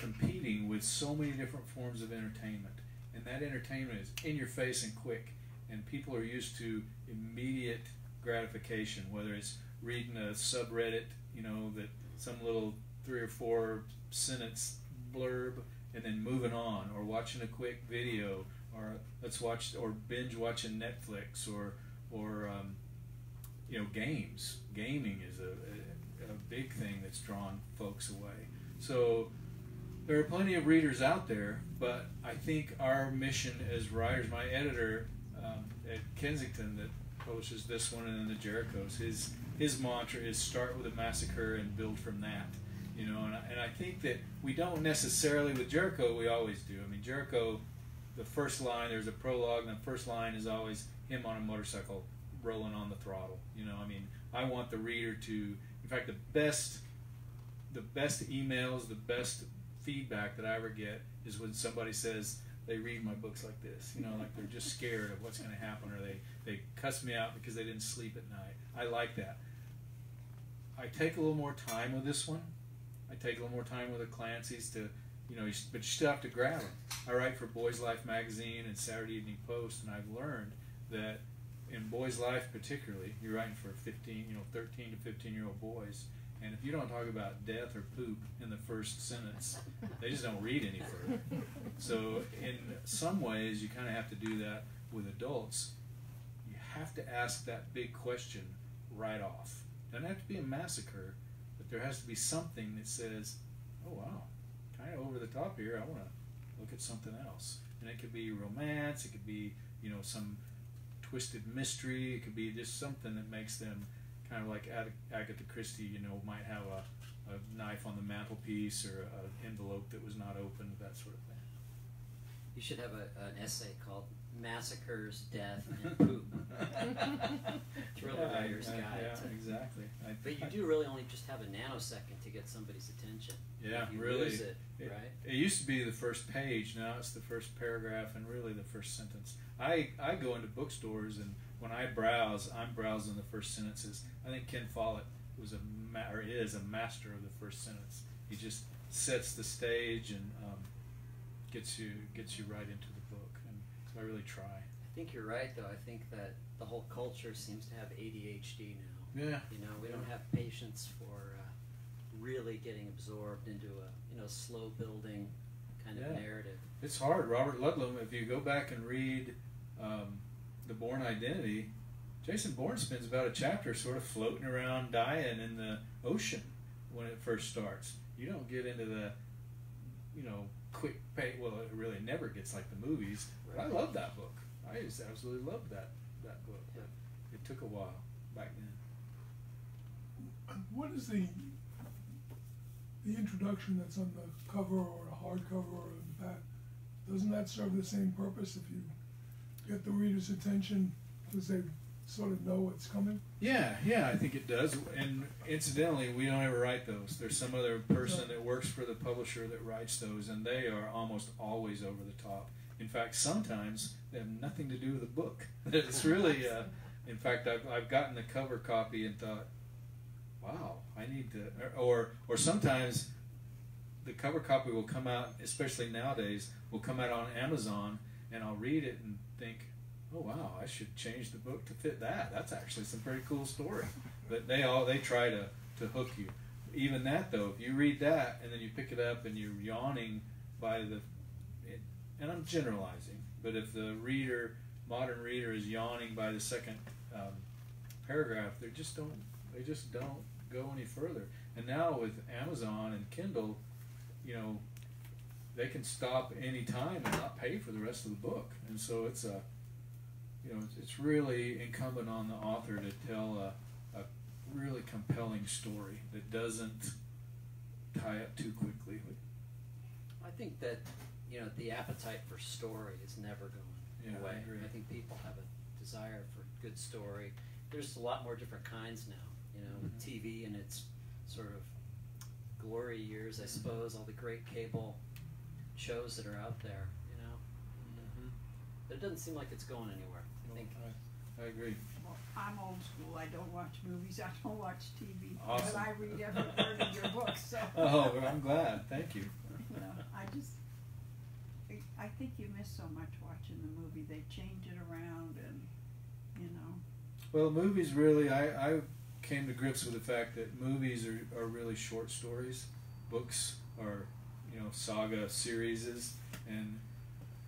competing with so many different forms of entertainment, and that entertainment is in your face and quick, and people are used to immediate gratification, whether it's reading a subreddit, that some little 3 or 4 sentence blurb, and then moving on, or watching a quick video, or binge watching Netflix, or games. Gaming is a big thing that's drawn folks away. So there are plenty of readers out there, but I think our mission as writers, my editor at Kensington that publishes this one and then the Jerichos, his mantra is start with a massacre and build from that. And I think that we don't necessarily, with Jericho, we always do. I mean, Jericho, the first line, there's a prologue, and the first line is always him on a motorcycle rolling on the throttle. I want the reader to, in fact, the best emails, the best feedback that I ever get is when somebody says they read my books like this, like they're just scared of what's going to happen, or they cuss me out because they didn't sleep at night. I like that. I take a little more time with this one. I take a little more time with the Clancy's but you still have to grab them. I write for Boys Life magazine and Saturday Evening Post, and I've learned that in Boys Life particularly, you're writing for 13 to 15-year-old boys, and if you don't talk about death or poop in the first sentence, they just don't read any further. So in some ways, you kind of have to do that with adults. You have to ask that big question right off. It doesn't have to be a massacre, but there has to be something that says, oh wow, kind of over the top here, I want to look at something else. And it could be romance, it could be some twisted mystery, it could be just something that makes them kind of like Agatha Christie, might have a knife on the mantelpiece or an envelope that was not opened, that sort of thing. You should have an essay called Massacres, Death, and Poop. Thriller Writer's Guide. Yeah, exactly. But you do really only just have a nanosecond to get somebody's attention. Yeah, you really. Lose it, right? It used to be the first page. Now it's the first paragraph and really the first sentence. I go into bookstores, and when I browse, I'm browsing the first sentences. I think Ken Follett is a master of the first sentence. He just sets the stage and gets you right into the book. And so I really try. I think you're right, though. I think that the whole culture seems to have ADHD now. Yeah. You know, we don't have patience for really getting absorbed into a slow building kind of narrative. It's hard. Robert Ludlum, if you go back and read The Bourne Identity, Jason Bourne spends about a chapter sort of floating around dying in the ocean when it first starts. You don't get into the, quick pay. Well, it really never gets like the movies. But I love that book. I just absolutely loved that book. But it took a while back then. What is the introduction that's on the cover or a hardcover or in the back? Doesn't that serve the same purpose if you get the reader's attention because they sort of know what's coming? Yeah, I think it does. And incidentally, we don't ever write those. There's some other person that works for the publisher that writes those, and they are almost always over the top. In fact, sometimes they have nothing to do with the book. It's really, in fact, I've gotten the cover copy and thought, wow, I need to, or sometimes the cover copy will come out, especially nowadays, will come out on Amazon, and I'll read it and think, oh wow, I should change the book to fit that. That's actually some pretty cool story. But they try to hook you. Even that though, if you read that and then you pick it up and you're yawning by and I'm generalizing, but if the modern reader is yawning by the second paragraph, they just don't go any further. And now with Amazon and Kindle, they can stop any time and not pay for the rest of the book. And so it's it's really incumbent on the author to tell a really compelling story that doesn't tie up too quickly. I think that the appetite for story is never going away. I think people have a desire for good story. There's a lot more different kinds now. With TV and its sort of glory years, I suppose, all the great cable shows that are out there. But it doesn't seem like it's going anywhere. I agree. Well, I'm old school. I don't watch movies. I don't watch TV. Awesome. But I read every word of your books. So. Oh, well, I'm glad. Thank you. I think you miss so much watching the movie. They change it around, and Well, movies really. I came to grips with the fact that movies are really short stories. Books are, saga series, and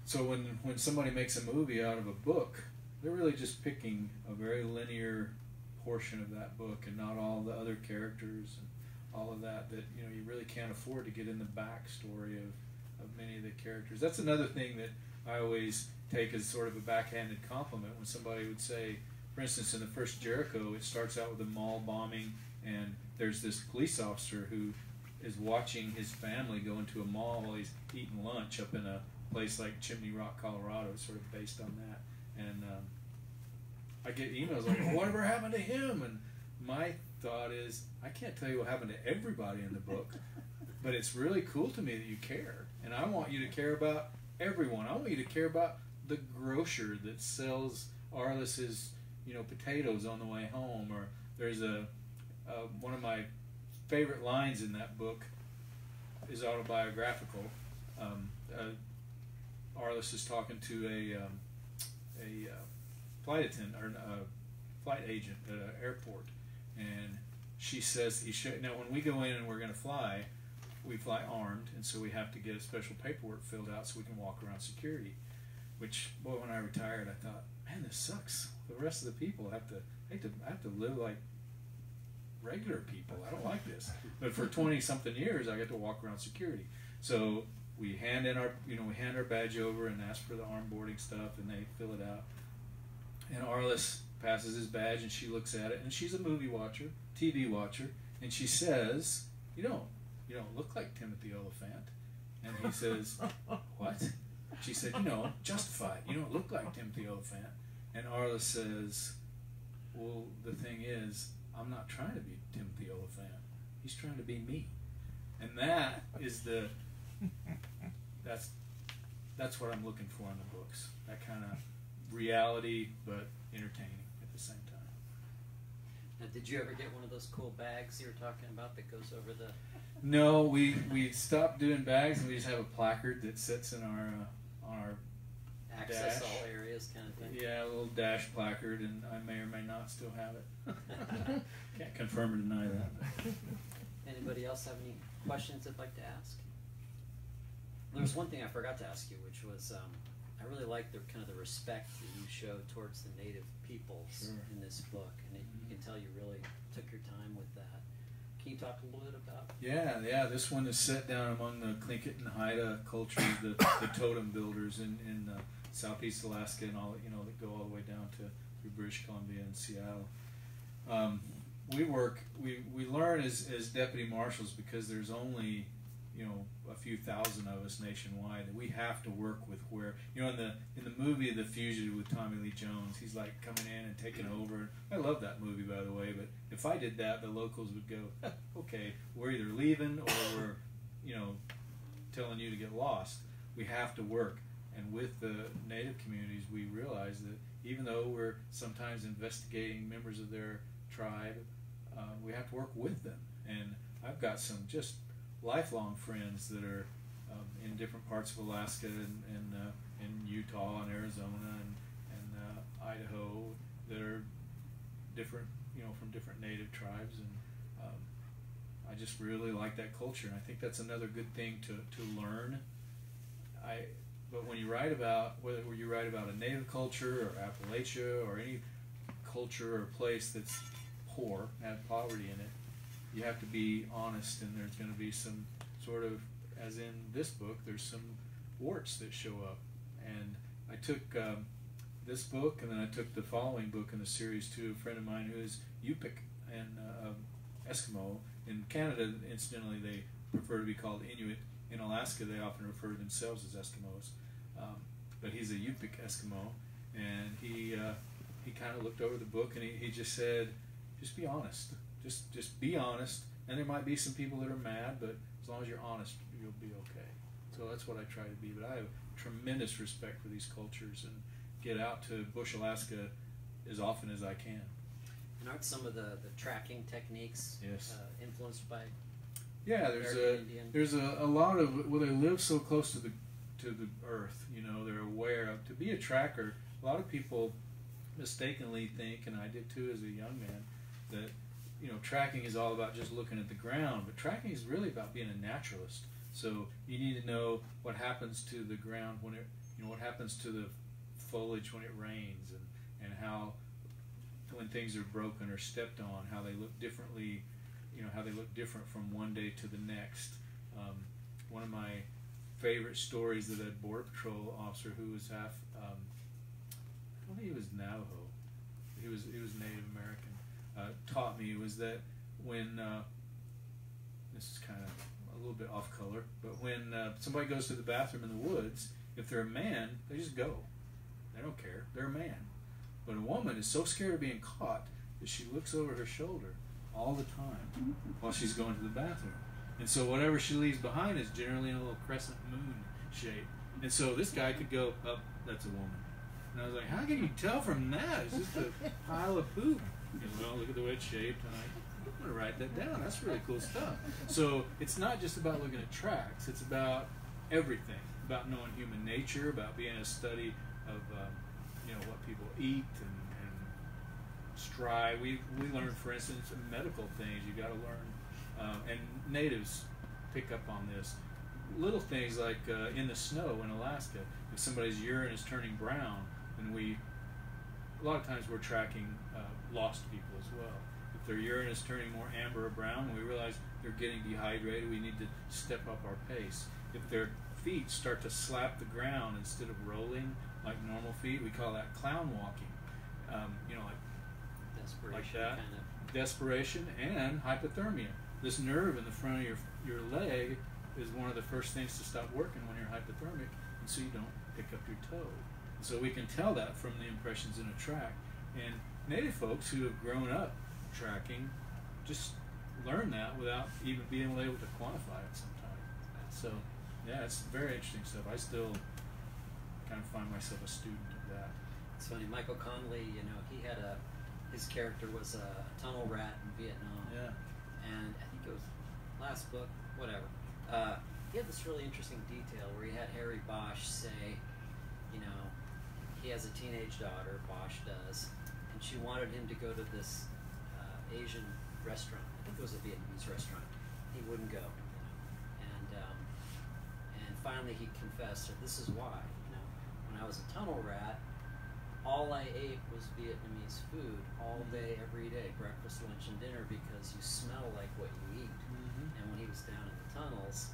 so when somebody makes a movie out of a book, they're really just picking a very linear portion of that book and not all the other characters and all of that you really can't afford to get in the backstory of many of the characters. That's another thing that I always take as sort of a backhanded compliment when somebody would say, for instance, in the first Jericho, it starts out with a mall bombing, and there's this police officer who is watching his family go into a mall while he's eating lunch up in a place like Chimney Rock, Colorado, sort of based on that. And I get emails like, whatever happened to him? And my thought is, I can't tell you what happened to everybody in the book, but it's really cool to me that you care. And I want you to care about everyone. I want you to care about the grocer that sells Arliss's potatoes on the way home. Or there's one of my favorite lines in that book is autobiographical. Arliss is talking to a flight attendant or a flight agent at an airport, and she says, now when we go in and we're going to fly, we fly armed, and so we have to get a special paperwork filled out so we can walk around security. Which, boy, when I retired, I thought, man, this sucks. The rest of the people I have to live like regular people. I don't like this. But for 20-something years, I got to walk around security. So we hand our badge over and ask for the arm boarding stuff, and they fill it out. And Arliss passes his badge, and she looks at it, and she's a movie watcher, TV watcher, and she says, "You don't look like Timothy Oliphant." And he says, "What?" She said, Justified. You don't look like Timothy Oliphant. And Arla says, well, the thing is, I'm not trying to be Timothy Oliphant. He's trying to be me. And that is that's what I'm looking for in the books. That kind of reality, but entertaining at the same time. Now, did you ever get one of those cool bags you were talking about that goes over the... No, we stopped doing bags, and we just have a placard that sits in on our access dash. All areas kind of thing? Yeah, a little dash placard, and I may or may not still have it. Can't confirm or deny that. Anybody else have any questions they'd like to ask? There was one thing I forgot to ask you, which was I really like the kind of the respect that you show towards the native peoples in this book, and you can tell you really took your time with that. Can you talk a little bit about? Yeah. This one is set down among the Tlingit and Haida cultures, the totem builders in southeast Alaska, and all that go all the way down to through British Columbia and Seattle. We learn as deputy marshals, because there's only a few thousand of us nationwide, that we have to work with where in the movie The Fugitive with Tommy Lee Jones, he's like coming in and taking over. I love that movie, by the way, but if I did that, the locals would go, okay, we're either leaving or we're telling you to get lost. We have to work. And with the native communities, we realize that even though we're sometimes investigating members of their tribe, we have to work with them. And I've got some just lifelong friends that are in different parts of Alaska and Utah and Arizona and Idaho that are different, from different native tribes. And I just really like that culture, and I think that's another good thing to learn. But when you write about, whether you write about a native culture or Appalachia or any culture or place that's poor, has poverty in it, you have to be honest, and there's going to be some sort of, as in this book, there's some warts that show up. And I took this book, and then I took the following book in the series to a friend of mine who is Yupik and Eskimo. In Canada, incidentally, they prefer to be called Inuit. In Alaska, they often refer to themselves as Eskimos. But he's a Yupik Eskimo, and he kind of looked over the book, and he just said, just be honest. Just be honest, and there might be some people that are mad, but as long as you're honest, you'll be okay. So that's what I try to be. But I have tremendous respect for these cultures and get out to Bush, Alaska as often as I can. And aren't some of the tracking techniques influenced by? Yeah, there's a lot of, well, they live so close to the earth, they're aware of. To be a tracker, a lot of people mistakenly think, and I did too as a young man, that tracking is all about just looking at the ground, but tracking is really about being a naturalist. So you need to know what happens to the ground when what happens to the foliage when it rains, and how when things are broken or stepped on, how they look differently, how they look different from one day to the next. One of my favorite stories that a Border Patrol officer who was half, I don't think he was Navajo, he was Native American, taught me was that when, this is kind of a little bit off color, but when somebody goes to the bathroom in the woods, if they're a man, they just go. They don't care. They're a man. But a woman is so scared of being caught that she looks over her shoulder all the time while she's going to the bathroom. And so whatever she leaves behind is generally in a little crescent moon shape. And so this guy could go, oh, that's a woman. And I was like, how can you tell from that? It's just a pile of poop. Well, look at the way it's shaped. And I'm going to write that down. That's really cool stuff. So it's not just about looking at tracks. It's about everything. About knowing human nature, about being a study of what people eat and strive. We learn, for instance, medical things. You got to learn, and natives pick up on this. Little things like in the snow in Alaska, if somebody's urine is turning brown, and a lot of times we're tracking lost people as well. If their urine is turning more amber or brown, and we realize they're getting dehydrated, we need to step up our pace. If their feet start to slap the ground instead of rolling like normal feet, we call that clown walking. Like Desperation, like that. kind of. Desperation and hypothermia. This nerve in the front of your leg is one of the first things to stop working when you're hypothermic, and so you don't pick up your toe. So we can tell that from the impressions in a track. And native folks who have grown up tracking just learn that without even being able to quantify it sometimes. So yeah, it's very interesting stuff. I still kind of find myself a student of that. It's funny, Michael Connelly, his character was a tunnel rat in Vietnam. Yeah. And I think it was last book, whatever. He had this really interesting detail where he had Harry Bosch say, he has a teenage daughter, Bosch does, and she wanted him to go to this Asian restaurant. I think it was a Vietnamese restaurant. He wouldn't go, and finally he confessed that this is why. When I was a tunnel rat, all I ate was Vietnamese food all day, every day, breakfast, lunch, and dinner, because you smell like what you eat. And when he was down in the tunnels,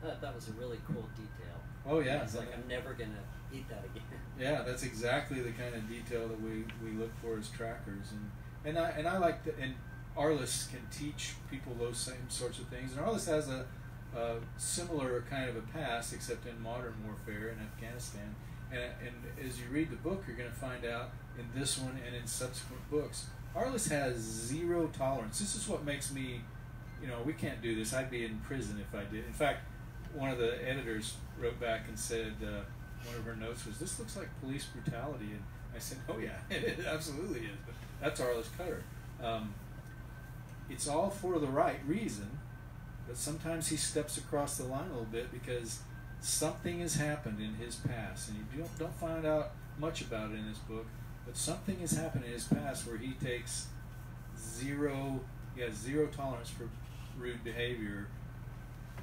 that was a really cool detail. Oh yeah, it's like I'm never gonna eat that again. Yeah, that's exactly the kind of detail that we look for as trackers, and I like that. And Arliss can teach people those same sorts of things. And Arliss has a similar kind of a past, except in modern warfare in Afghanistan. And as you read the book, you're going to find out in this one and in subsequent books, Arliss has zero tolerance. This is what makes me, we can't do this. I'd be in prison if I did. In fact, one of the editors wrote back and said, one of her notes was, "This looks like police brutality." And I said, "Oh yeah, it absolutely is." But that's Arliss Cutter. It's all for the right reason, but sometimes he steps across the line a little bit because something has happened in his past, and you don't find out much about it in this book, but something has happened in his past where he takes zero tolerance for rude behavior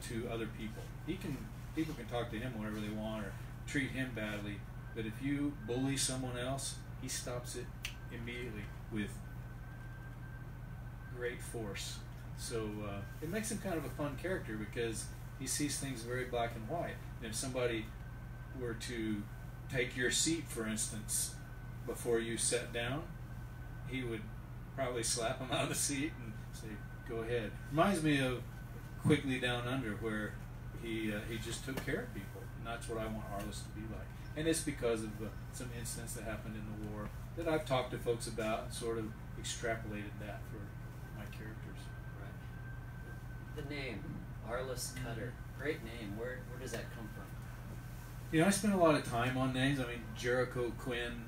to other people. People can talk to him whenever they want or treat him badly, but if you bully someone else, he stops it immediately with great force. So it makes him kind of a fun character because he sees things very black and white. And if somebody were to take your seat, for instance, before you sat down, he would probably slap him out of the seat and say, "Go ahead." Reminds me of Quigley Down Under, where he just took care of people. And that's what I want Arliss to be like. And it's because of some incidents that happened in the war that I've talked to folks about and sort of extrapolated that for my characters. Right. The name, Arliss Cutter, great name. Where does that come from? I spent a lot of time on names. I mean, Jericho Quinn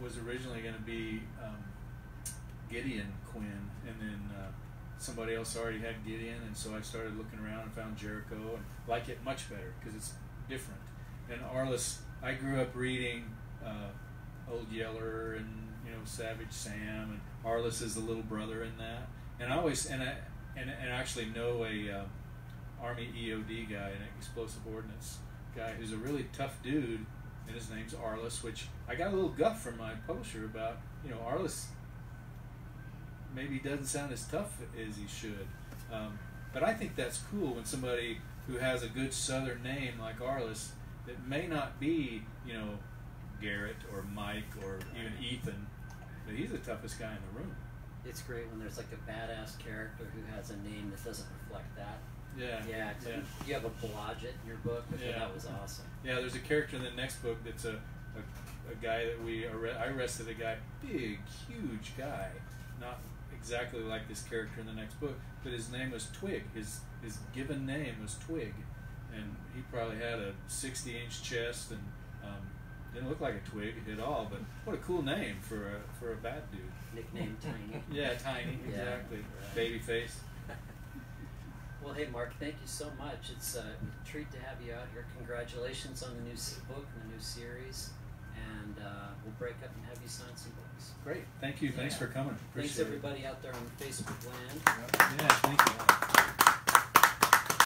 was originally going to be Gideon Quinn, and then somebody else already had Gideon, and so I started looking around and found Jericho and like it much better because it's different. And Arliss, I grew up reading Old Yeller and Savage Sam, and Arliss is the little brother in that. And I always and actually know a Army EOD guy, an explosive ordnance guy, who's a really tough dude, and his name's Arliss. Which I got a little guff from my publisher about. Arliss maybe doesn't sound as tough as he should, but I think that's cool when somebody who has a good Southern name like Arliss, that may not be Garrett or Mike or even Ethan, but he's the toughest guy in the room. It's great when there's like a badass character who has a name that doesn't reflect that. Yeah. You have a Blodgett in your book, which I thought was awesome. Yeah, there's a character in the next book that's a guy that I arrested a guy, big, huge guy, not exactly like this character in the next book, but his name was Twig. His given name was Twig, and he probably had a 60-inch chest and didn't look like a twig at all. But what a cool name for a bad dude. Nickname Tiny. Yeah, Tiny, exactly. Right. Baby face. Well, hey Mark, thank you so much. It's a treat to have you out here. Congratulations on the new book and the new series, and we'll break up and have you sign some books. Great, thank you. Thanks for coming. Appreciate Thanks everybody out there on Facebook land. Yeah, thank you.